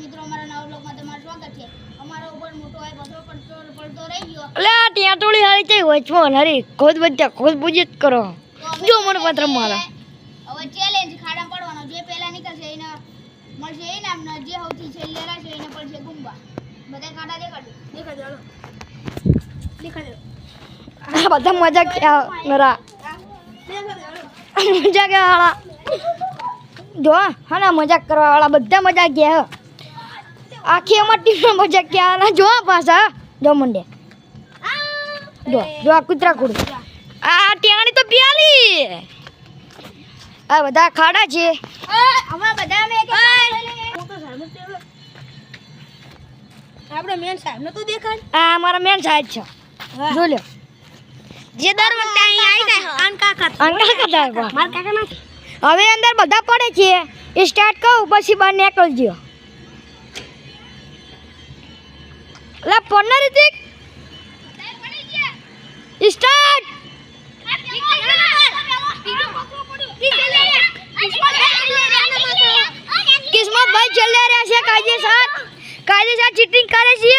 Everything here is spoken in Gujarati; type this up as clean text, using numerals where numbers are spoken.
મિત્રો અમારા નવા બ્લોગમાં તમારું સ્વાગત છે. અમારો ઉપર મોટો આય બધો પડતો રહી ગયો. એટલે આ ત્યાં થોડી હારી થઈ વચમાં હરી ખોદ બચ્ચા ખોદ પૂજી જ કરો. જો મને પત્ર મારા હવે ચેલેન્જ ખાડા પડવાનો જે પહેલા નીકળશે એને મળશે ઇનામ ને જે સૌથી છેલ્લે રહેશે એને પડશે ગુંબા. બધા ખાડા દેખાડો આ બધા મજા ક્યાં નરા મજા કે વાળા જો હા ના મજાક કરવા વાળા બધા મજા ગયા આખી અમારી ટીમમાં મજા ગયા ના જો પાછા જો મંડે જો જો આ કૂતરા કુડ આ ટેણી તો પ્યાલી આ બધા ખાડા છે હવે બધા મે કે આપણે મેન સાહેબ ને તો દેખાડ આ અમારા મેન સાહેબ છે જો લ્યો જે દર વખતે અહીં આવી જાય અંકા ખાતા માર કાકા ના હવે અંદર બધા પડે છે એ સ્ટાર્ટ કહું પછી બહાર નીકળજો લા પન્ના રીતિક સ્ટાર્ટ કિસ્મત ભાઈ ચલે રહ્યા છે કાયદેસર ચીટિંગ કરે છે